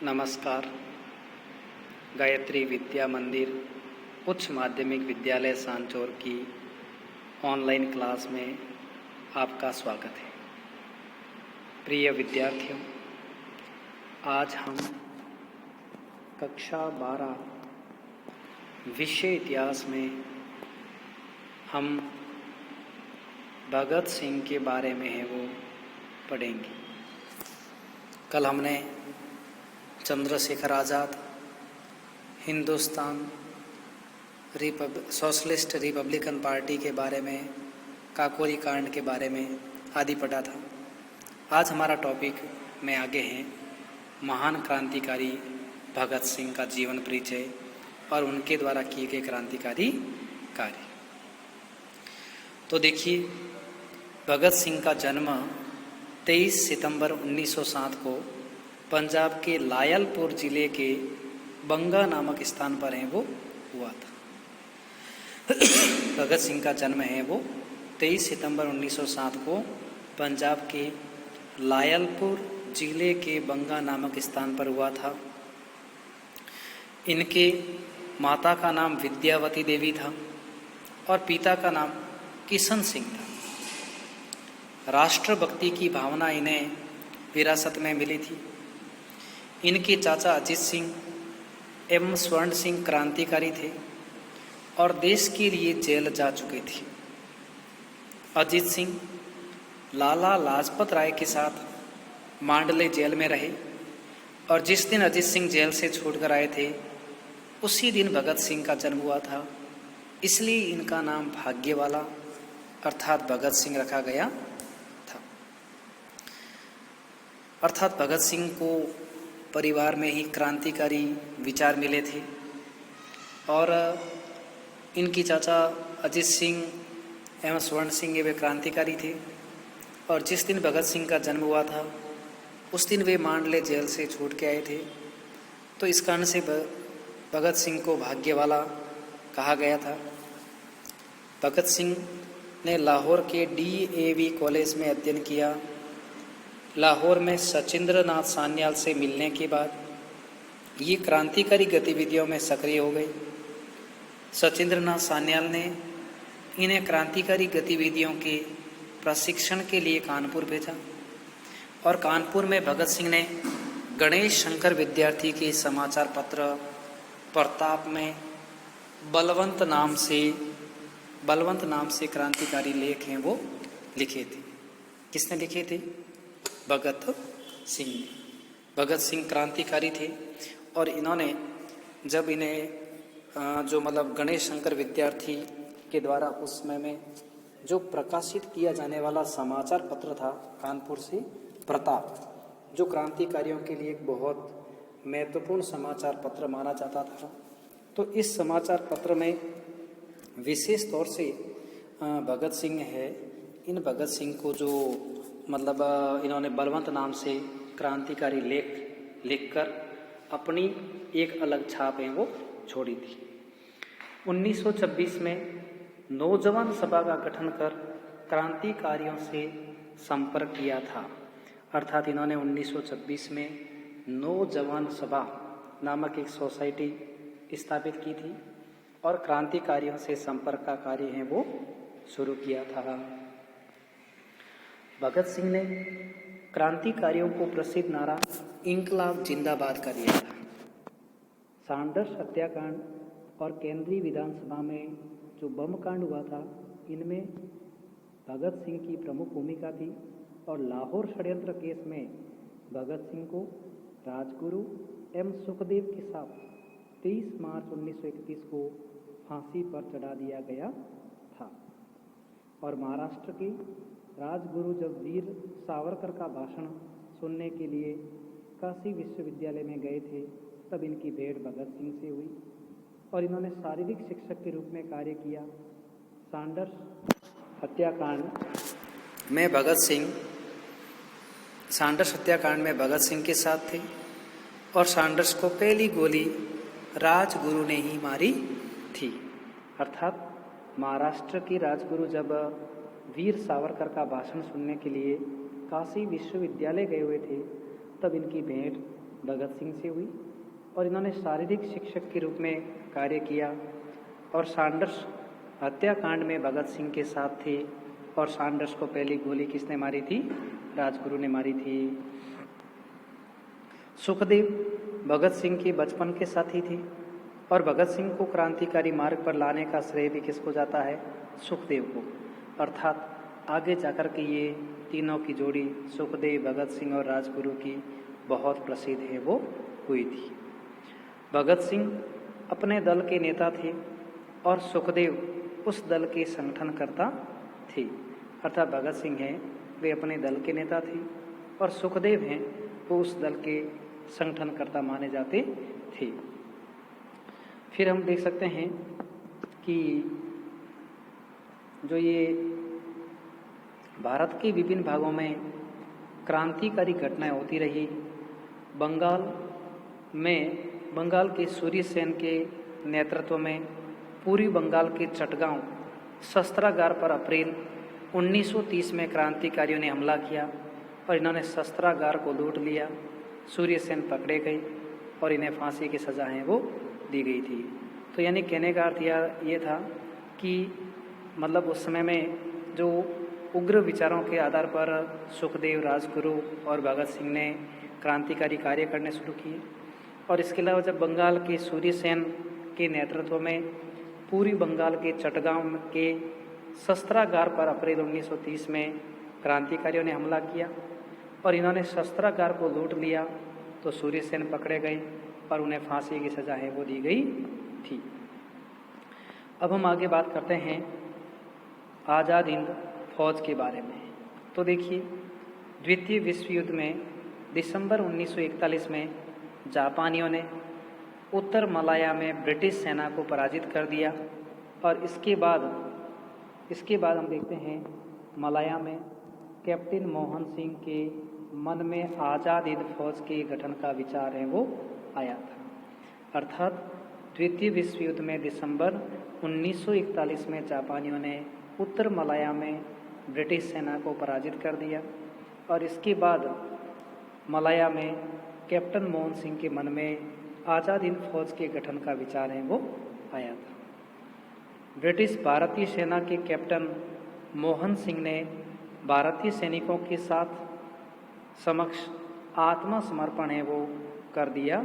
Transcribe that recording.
नमस्कार। गायत्री विद्या मंदिर उच्च माध्यमिक विद्यालय सांचौर की ऑनलाइन क्लास में आपका स्वागत है। प्रिय विद्यार्थियों, आज हम कक्षा 12 विषय इतिहास में हम भगत सिंह के बारे में है वो पढ़ेंगे। कल हमने Chandrashekhar Azad, Hindustan socialist Republican party के बारे में, काकोरी कांड के बारे में आदि पढ़ा था। आज हमारा टॉपिक में आगे हैं महान क्रांतिकारी भगत सिंह का जीवन परिचय और उनके द्वारा किए गए क्रांतिकारी कार्य। तो देखिए, भगत सिंह का जन्म 23 सितंबर 1907 को पंजाब के लायलपुर जिले के बंगा नामक स्थान पर है वो हुआ था। भगत सिंह का जन्म है वो 23 सितंबर 1907 को पंजाब के लायलपुर जिले के बंगा नामक स्थान पर हुआ था। इनके माता का नाम विद्यावती देवी था और पिता का नाम किशन सिंह था। राष्ट्रभक्ति की भावना इन्हें विरासत में मिली थी। इनके चाचा अजीत सिंह एवं स्वर्ण सिंह क्रांतिकारी थे और देश के लिए जेल जा चुके थे। अजीत सिंह लाला लाजपत राय के साथ मांडले जेल में रहे और जिस दिन अजीत सिंह जेल से छूटकर आए थे उसी दिन भगत सिंह का जन्म हुआ था। इसलिए इनका नाम भाग्यवाला अर्थात भगत सिंह रखा गया था। अर्थात भगत सिंह को परिवार में ही क्रांतिकारी विचार मिले थे और इनकी चाचा अजीत सिंह एवं स्वर्ण सिंह वे क्रांतिकारी थे और जिस दिन भगत सिंह का जन्म हुआ था उस दिन वे मांडले जेल से छूट के आए थे। तो इस कारण से भगत सिंह को भाग्यवाला कहा गया था। भगत सिंह ने लाहौर के DAV कॉलेज में अध्ययन किया। लाहौर में सचिंद्र नाथ सान्याल से मिलने के बाद ये क्रांतिकारी गतिविधियों में सक्रिय हो गए। सचिंद्र नाथ सान्याल ने इन्हें क्रांतिकारी गतिविधियों के प्रशिक्षण के लिए कानपुर भेजा और कानपुर में भगत सिंह ने गणेश शंकर विद्यार्थी के समाचार पत्र प्रताप में बलवंत नाम से क्रांतिकारी लेख हैं वो लिखे थे। किसने लिखे थे? भगत सिंह। भगत सिंह क्रांतिकारी थे और इन्होंने जब इन्हें जो गणेश शंकर विद्यार्थी के द्वारा उस समय में जो प्रकाशित किया जाने वाला समाचार पत्र था कानपुर से प्रताप, जो क्रांतिकारियों के लिए एक बहुत महत्वपूर्ण समाचार पत्र माना जाता था, तो इस समाचार पत्र में विशेष तौर से भगत सिंह है, इन भगत सिंह को जो इन्होंने बलवंत नाम से क्रांतिकारी लेख लिखकर अपनी एक अलग छाप है वो छोड़ी थी। 1926 में नौजवान सभा का गठन कर क्रांतिकारियों से संपर्क किया था। अर्थात इन्होंने 1926 में नौजवान सभा नामक एक सोसाइटी स्थापित की थी और क्रांतिकारियों से संपर्क का कार्य है वो शुरू किया था। भगत सिंह ने क्रांतिकारियों को प्रसिद्ध नारा इंकलाब जिंदाबाद का दिया था। सांडर्स हत्याकांड और केंद्रीय विधानसभा में जो बम कांड हुआ था, इनमें भगत सिंह की प्रमुख भूमिका थी और लाहौर षड्यंत्र केस में भगत सिंह को राजगुरु एवं सुखदेव के साथ 23 मार्च 1931 को फांसी पर चढ़ा दिया गया था। और महाराष्ट्र के राजगुरु जब वीर सावरकर का भाषण सुनने के लिए काशी विश्वविद्यालय में गए थे तब इनकी भेंट भगत सिंह से हुई और इन्होंने शारीरिक शिक्षक के रूप में कार्य किया। सांडर्स हत्याकांड में भगत सिंह के साथ थे और सांडर्स को पहली गोली राजगुरु ने ही मारी थी। अर्थात महाराष्ट्र के राजगुरु जब वीर सावरकर का भाषण सुनने के लिए काशी विश्वविद्यालय गए हुए थे तब इनकी भेंट भगत सिंह से हुई और इन्होंने शारीरिक शिक्षक के रूप में कार्य किया और सैंडर्स हत्याकांड में भगत सिंह के साथ थे और सैंडर्स को पहली गोली किसने मारी थी? राजगुरु ने मारी थी। सुखदेव भगत सिंह के बचपन के साथी थे और भगत सिंह को क्रांतिकारी मार्ग पर लाने का श्रेय भी किसको जाता है? सुखदेव को। अर्थात आगे जाकर के ये तीनों की जोड़ी सुखदेव, भगत सिंह और राजगुरु की बहुत प्रसिद्ध है वो हुई थी। भगत सिंह अपने दल के नेता थे और सुखदेव उस दल के संगठनकर्ता थे। अर्थात भगत सिंह हैं वे अपने दल के नेता थे और सुखदेव हैं वो उस दल के संगठनकर्ता माने जाते थे। फिर हम देख सकते हैं कि जो ये भारत के विभिन्न भागों में क्रांतिकारी घटनाएं होती रही। बंगाल के सूर्य सेन के नेतृत्व में पूर्वी बंगाल के चटगांव शस्त्रागार पर अप्रैल 1930 में क्रांतिकारियों ने हमला किया और इन्होंने शस्त्रागार को लूट लिया। सूर्य सेन पकड़े गए और इन्हें फांसी की सज़ा है वो दी गई थी। तो यानी कहने का अर्थ ये था कि मतलब उस समय में जो उग्र विचारों के आधार पर सुखदेव, राजगुरु और भगत सिंह ने क्रांतिकारी कार्य करने शुरू किए। और इसके अलावा जब बंगाल के सूर्य सेन के नेतृत्व में पूर्वी बंगाल के चटगांव के शस्त्रागार पर अप्रैल 1930 में क्रांतिकारियों ने हमला किया और इन्होंने शस्त्रागार को लूट लिया, तो सूर्य सेन पकड़े गए और उन्हें फांसी की सज़ा है वो दी गई थी। अब हम आगे बात करते हैं आज़ाद हिंद फौज के बारे में। तो देखिए, द्वितीय विश्व युद्ध में दिसंबर 1941 में जापानियों ने उत्तर मलाया में ब्रिटिश सेना को पराजित कर दिया और इसके बाद हम देखते हैं मलाया में कैप्टन मोहन सिंह के मन में आज़ाद हिंद फौज के गठन का विचार है वो आया था। अर्थात द्वितीय विश्व युद्ध में दिसंबर 1941 में जापानियों ने उत्तर मलाया में ब्रिटिश सेना को पराजित कर दिया और इसके बाद मलाया में कैप्टन मोहन सिंह के मन में आज़ाद हिंद फौज के गठन का विचार है वो आया था। ब्रिटिश भारतीय सेना के कैप्टन मोहन सिंह ने भारतीय सैनिकों के साथ समक्ष आत्मसमर्पण है वो कर दिया